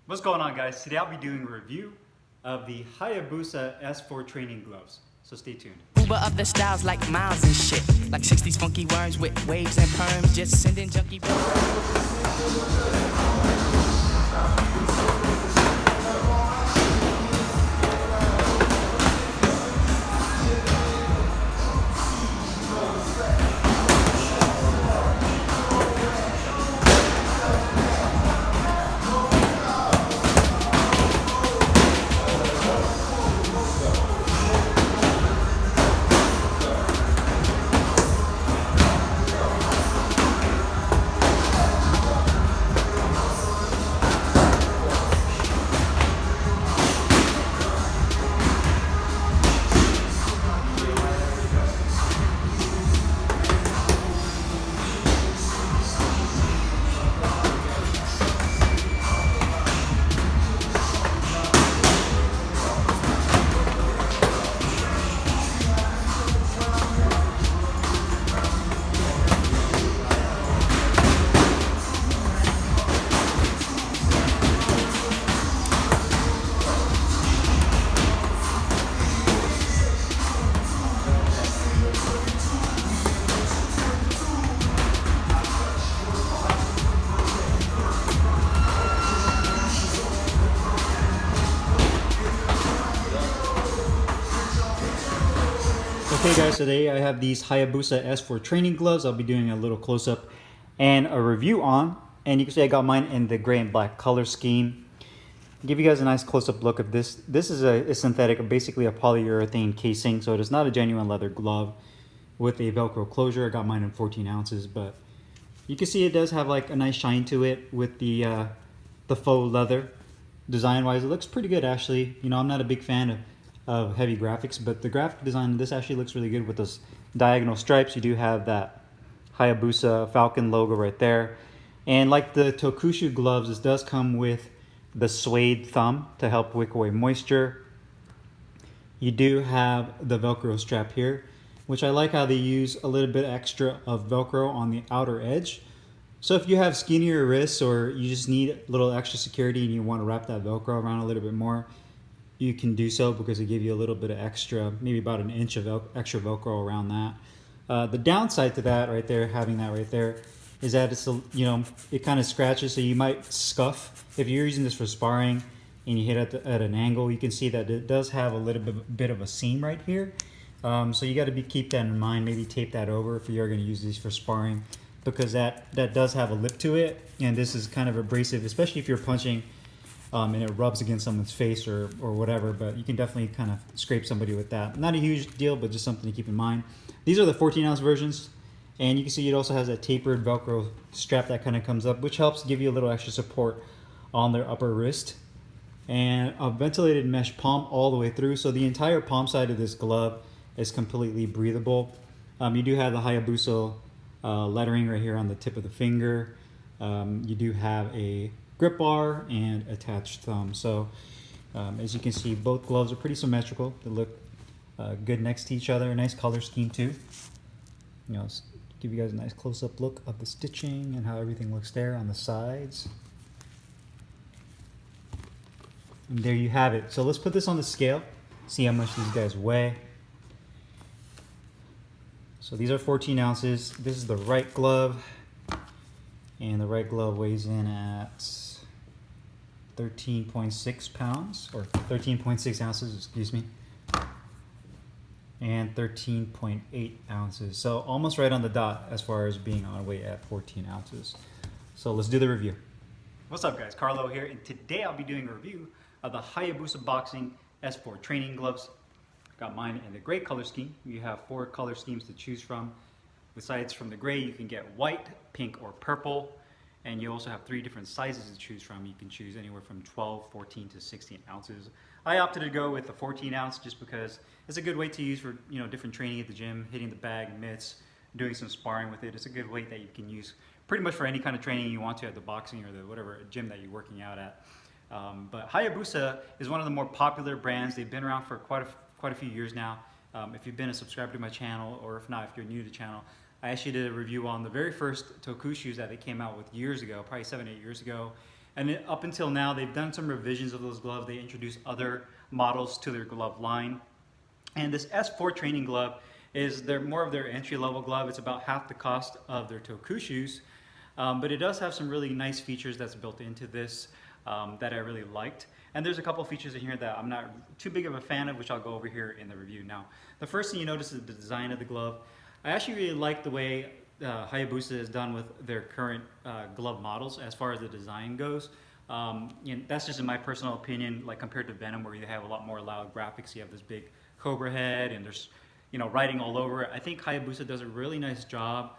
What's going on, guys? Today I'll be doing a review of the Hayabusa S4 training gloves. So stay tuned. Uber up the styles like miles and shit. Like 60s funky worms with waves and perms. Just sending junkie. Okay guys, today I have these Hayabusa S4 training gloves. I'll be doing a little close-up and a review on. And you can see I got mine in the gray and black color scheme. I'll give you guys a nice close-up look of this. This is a synthetic, basically a polyurethane casing, so it is not a genuine leather glove with a Velcro closure. I got mine in 14 ounces, but you can see it does have like a nice shine to it with the faux leather. Design-wise, it looks pretty good actually. You know, I'm not a big fan of heavy graphics, but the graphic design of this actually looks really good with those diagonal stripes. You do have that Hayabusa Falcon logo right there. And like the TOKUSHU gloves, this does come with the suede thumb to help wick away moisture. You do have the Velcro strap here, which I like how they use a little bit extra of Velcro on the outer edge. So if you have skinnier wrists or you just need a little extra security and you want to wrap that Velcro around a little bit more, you can do so because it gives you a little bit of extra, maybe about an inch of extra Velcro around that. The downside to that right there, having that right there, is that it's it kind of scratches, so you might scuff. If you're using this for sparring and you hit at an angle, you can see that it does have a little bit of a seam right here. So you got to keep that in mind. Maybe tape that over if you're going to use these for sparring, because that does have a lip to it, and this is kind of abrasive, especially if you're punching. And it rubs against someone's face or whatever, but you can definitely kind of scrape somebody with that. Not a huge deal, but just something to keep in mind. These are the 14-ounce versions, and you can see it also has a tapered Velcro strap that kind of comes up, which helps give you a little extra support on their upper wrist. And a ventilated mesh palm all the way through, so the entire palm side of this glove is completely breathable. You do have the Hayabusa lettering right here on the tip of the finger. You do have a grip bar and attached thumb. So as you can see, both gloves are pretty symmetrical. They look good next to each other. Nice color scheme too. You know, give you guys a nice close-up look of the stitching and how everything looks there on the sides. And there you have it. So let's put this on the scale, see how much these guys weigh. So these are 14 ounces. This is the right glove, and the right glove weighs in at 13.6 pounds, or 13.6 ounces, excuse me, and 13.8 ounces. So almost right on the dot as far as being on weight at 14 ounces. So let's do the review. What's up guys, Carlo here, and today I'll be doing a review of the Hayabusa Boxing S4 training gloves. Got mine in the gray color scheme. You have 4 color schemes to choose from. Besides from the gray, you can get white, pink, or purple. And you also have 3 different sizes to choose from. You can choose anywhere from 12, 14 to 16 ounces. I opted to go with the 14 ounce just because it's a good weight to use for different training at the gym, hitting the bag, mitts, doing some sparring with it. It's a good weight that you can use pretty much for any kind of training you want to at the boxing or the whatever gym that you're working out at. But Hayabusa is one of the more popular brands. They've been around for quite a few years now. If you've been a subscriber to my channel, or if not, if you're new to the channel, I actually did a review on the very first TOKUSHU'S that they came out with years ago, probably 7-8 years ago. And up until now, they've done some revisions of those gloves. They introduced other models to their glove line. And this S4 training glove is more of their entry-level glove. It's about half the cost of their TOKUSHU'S, but it does have some really nice features that's built into this that I really liked. And there's a couple features in here that I'm not too big of a fan of, which I'll go over here in the review. Now, the first thing you notice is the design of the glove. I actually really like the way Hayabusa has done with their current glove models as far as the design goes. That's just in my personal opinion, like compared to Venom, where you have a lot more loud graphics. You have this big cobra head and there's writing all over it. I think Hayabusa does a really nice job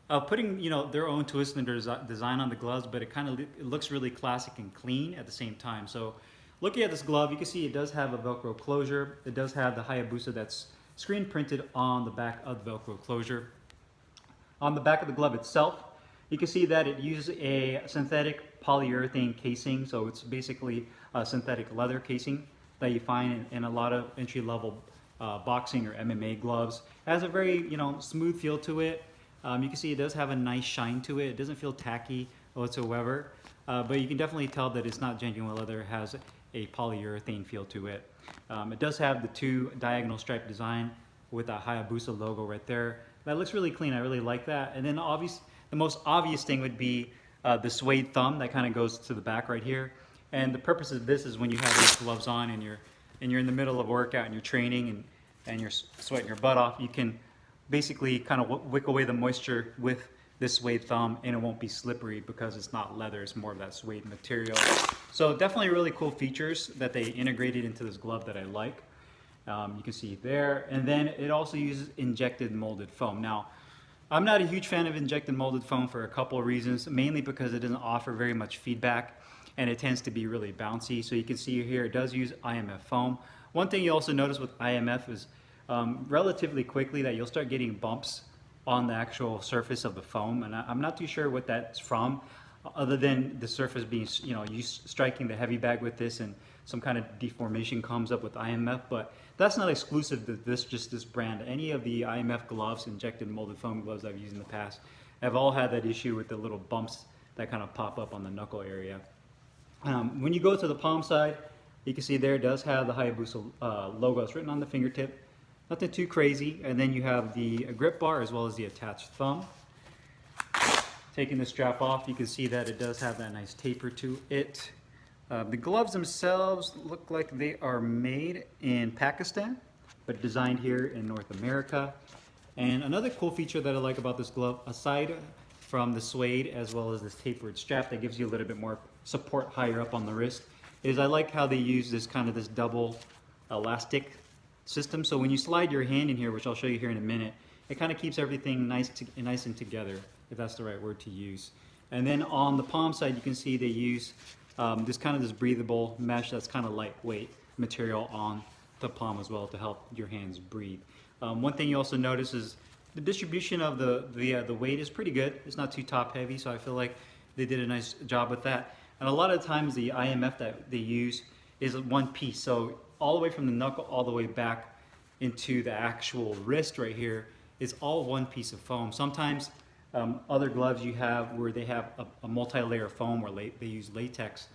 of putting their own twist and design on the gloves, but it looks really classic and clean at the same time. So looking at this glove, you can see it does have a Velcro closure. It does have the Hayabusa that's screen printed on the back of the Velcro closure. On the back of the glove itself, you can see that it uses a synthetic polyurethane casing. So it's basically a synthetic leather casing that you find in a lot of entry-level boxing or MMA gloves. It has a very smooth feel to it. You can see it does have a nice shine to it. It doesn't feel tacky whatsoever, but you can definitely tell that it's not genuine leather. It has a polyurethane feel to it. It does have the 2 diagonal stripe design with a Hayabusa logo right there. That looks really clean. I really like that. And then the most obvious thing would be the suede thumb that kind of goes to the back right here. And the purpose of this is when you have these gloves on and you're in the middle of a workout and you're training and you're sweating your butt off, you can basically kind of wick away the moisture with this suede thumb, and it won't be slippery because it's not leather, it's more of that suede material. So definitely really cool features that they integrated into this glove that I like. You can see there. And then it also uses injected molded foam. Now, I'm not a huge fan of injected molded foam for a couple of reasons, mainly because it doesn't offer very much feedback and it tends to be really bouncy. So you can see here it does use IMF foam. One thing you also notice with IMF is relatively quickly that you'll start getting bumps on the actual surface of the foam, and I'm not too sure what that's from, other than the surface being, you striking the heavy bag with this and some kind of deformation comes up with IMF, but that's not exclusive to this brand. Any of the IMF gloves, injected molded foam gloves I've used in the past, have all had that issue with the little bumps that kind of pop up on the knuckle area. When you go to the palm side, you can see there it does have the Hayabusa logo. It's written on the fingertip. Nothing too crazy. And then you have the grip bar as well as the attached thumb. Taking the strap off, you can see that it does have that nice taper to it. The gloves themselves look like they are made in Pakistan, but designed here in North America. And another cool feature that I like about this glove, aside from the suede as well as this tapered strap that gives you a little bit more support higher up on the wrist, is I like how they use this double elastic system. So when you slide your hand in here, which I'll show you here in a minute, it kind of keeps everything nice and together, if that's the right word to use. And then on the palm side, you can see they use this breathable mesh that's kind of lightweight material on the palm as well to help your hands breathe. One thing you also notice is the distribution of the weight is pretty good. It's not too top heavy, so I feel like they did a nice job with that. And a lot of times the IMF that they use is one piece. So all the way from the knuckle all the way back into the actual wrist right here is all one piece of foam. Sometimes other gloves you have where they have a multi-layer foam or they use latex.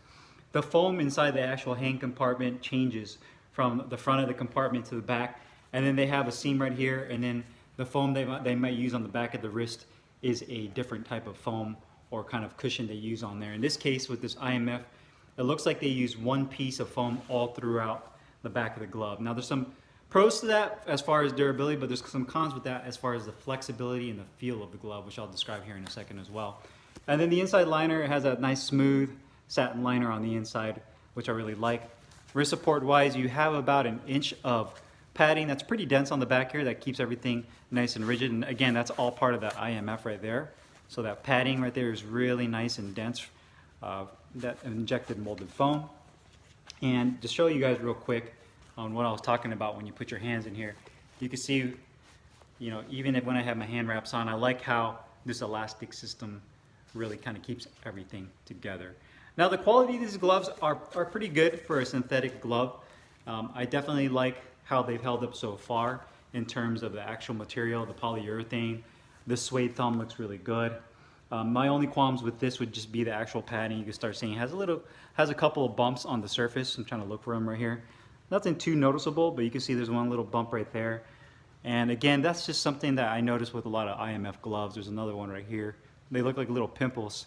The foam inside the actual hand compartment changes from the front of the compartment to the back, and then they have a seam right here, and then the foam they might use on the back of the wrist is a different type of foam or kind of cushion they use on there. In this case with this IMF, it looks like they use one piece of foam all throughout the back of the glove. Now there's some pros to that as far as durability, but there's some cons with that as far as the flexibility and the feel of the glove, which I'll describe here in a second as well. And then the inside liner has a nice smooth satin liner on the inside, which I really like. Wrist support wise, you have about an inch of padding that's pretty dense on the back here that keeps everything nice and rigid. And again, that's all part of that IMF right there. So that padding right there is really nice and dense, that injected molded foam. And to show you guys real quick on what I was talking about when you put your hands in here, you can see, even when I have my hand wraps on, I like how this elastic system really kind of keeps everything together. Now the quality of these gloves are pretty good for a synthetic glove. I definitely like how they've held up so far in terms of the actual material, the polyurethane. The suede thumb looks really good. My only qualms with this would just be the actual padding. You can start seeing it has a couple of bumps on the surface. I'm trying to look for them right here. Nothing too noticeable, but you can see there's one little bump right there. And again, that's just something that I noticed with a lot of IMF gloves. There's another one right here. They look like little pimples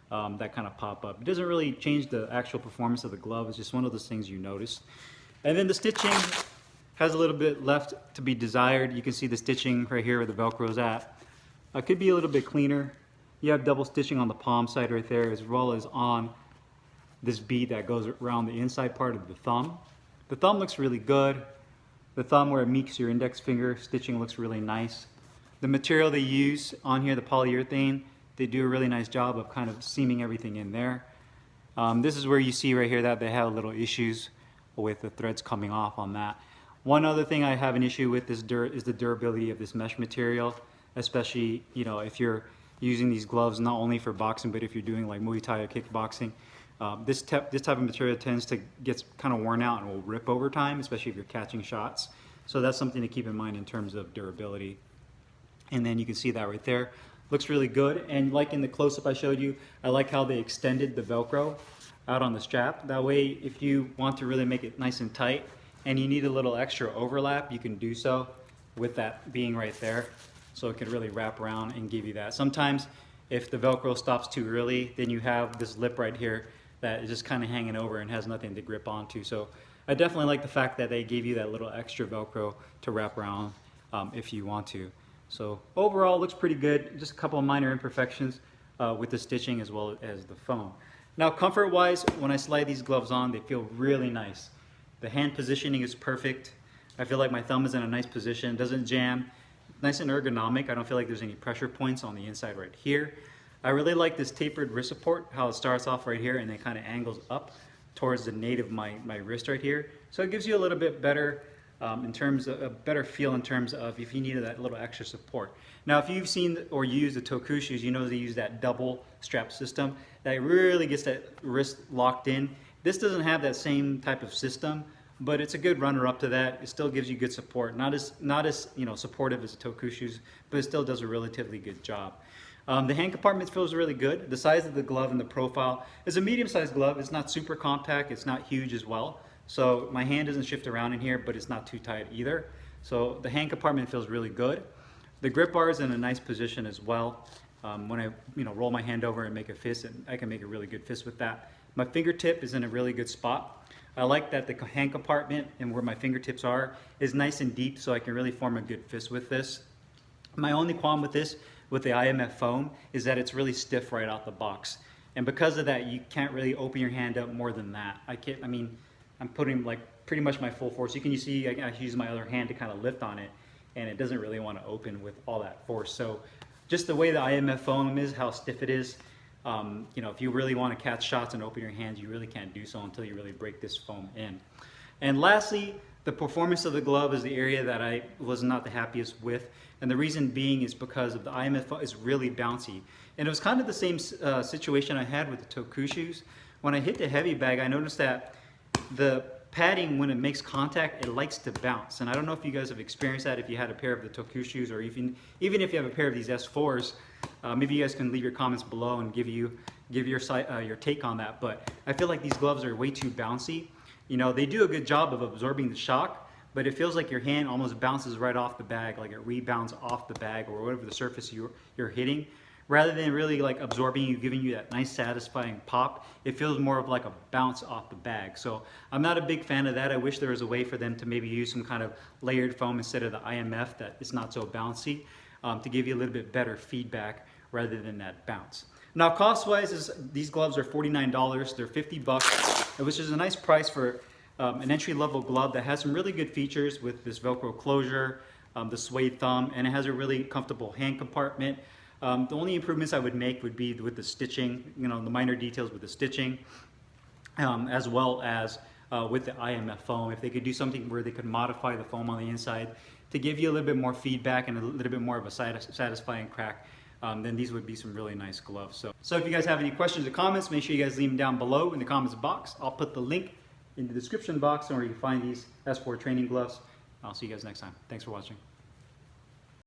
that kind of pop up. It doesn't really change the actual performance of the glove. It's just one of those things you notice. And then the stitching has a little bit left to be desired. You can see the stitching right here where the Velcro's at. It could be a little bit cleaner. You have double stitching on the palm side right there, as well as on this bead that goes around the inside part of the thumb. The thumb looks really good. The thumb where it meets your index finger, stitching looks really nice. The material they use on here, the polyurethane, they do a really nice job of kind of seaming everything in there. This is where you see right here that they have little issues with the threads coming off on that. One other thing I have an issue with is the durability of this mesh material, especially if you're using these gloves not only for boxing, but if you're doing like Muay Thai or kickboxing. This type of material tends to get kind of worn out and will rip over time, especially if you're catching shots. So that's something to keep in mind in terms of durability. And then you can see that right there. Looks really good. And like in the close-up I showed you, I like how they extended the Velcro out on the strap. That way, if you want to really make it nice and tight and you need a little extra overlap, you can do so with that being right there. So it can really wrap around and give you that. Sometimes if the Velcro stops too early, then you have this lip right here that is just kind of hanging over and has nothing to grip onto. So I definitely like the fact that they gave you that little extra Velcro to wrap around if you want to. So overall, it looks pretty good. Just a couple of minor imperfections with the stitching as well as the foam. Now, comfort-wise, when I slide these gloves on, they feel really nice. The hand positioning is perfect. I feel like my thumb is in a nice position, doesn't jam. Nice and ergonomic. I don't feel like there's any pressure points on the inside right here. I really like this tapered wrist support, how it starts off right here and then kind of angles up towards the nape of my wrist right here. So it gives you a little bit better in terms of a better feel in terms of if you needed that little extra support. Now, if you've seen or used the TOKUSHU'S, you know they use that double strap system that really gets that wrist locked in. This doesn't have that same type of system, but it's a good runner-up to that. It still gives you good support. Not as supportive as the TOKUSHU'S, but it still does a relatively good job. The hand compartment feels really good. The size of the glove and the profile is a medium-sized glove. It's not super compact. It's not huge as well. So my hand doesn't shift around in here, but it's not too tight either. So the hand compartment feels really good. The grip bar is in a nice position as well. When I roll my hand over and make a fist, I can make a really good fist with that. My fingertip is in a really good spot. I like that the hand compartment and where my fingertips are is nice and deep, so I can really form a good fist with this. My only qualm with this, with the IMF foam, is that it's really stiff right out the box. And because of that, you can't really open your hand up more than that. I'm putting like pretty much my full force. You can see I use my other hand to kind of lift on it, and it doesn't really want to open with all that force. So just the way the IMF foam is, how stiff it is, if you really want to catch shots and open your hands, you really can't do so until you really break this foam in. And lastly, the performance of the glove is the area that I was not the happiest with. And the reason being is because of the IMF foam is really bouncy. And it was kind of the same situation I had with the TOKUSHU'S. When I hit the heavy bag, I noticed that the padding, when it makes contact, it likes to bounce. And I don't know if you guys have experienced that, if you had a pair of the TOKUSHU'S, or even if you have a pair of these S4s, maybe you guys can leave your comments below and give your take on that. But I feel like these gloves are way too bouncy. They do a good job of absorbing the shock, but it feels like your hand almost bounces right off the bag, like it rebounds off the bag or whatever the surface you're hitting. Rather than really like absorbing you, giving you that nice satisfying pop, it feels more of like a bounce off the bag. So I'm not a big fan of that. I wish there was a way for them to maybe use some kind of layered foam instead of the IMF that is not so bouncy, to give you a little bit better feedback rather than that bounce. Now, cost-wise, these gloves are $49. They're $50, which is a nice price for an entry-level glove that has some really good features with this Velcro closure, the suede thumb, and it has a really comfortable hand compartment. The only improvements I would make would be with the stitching, the minor details with the stitching, as well as with the IMF foam. If they could do something where they could modify the foam on the inside to give you a little bit more feedback and a little bit more of a satisfying crack, then these would be some really nice gloves. So if you guys have any questions or comments, make sure you guys leave them down below in the comments box. I'll put the link in the description box where you can find these S4 training gloves. I'll see you guys next time. Thanks for watching.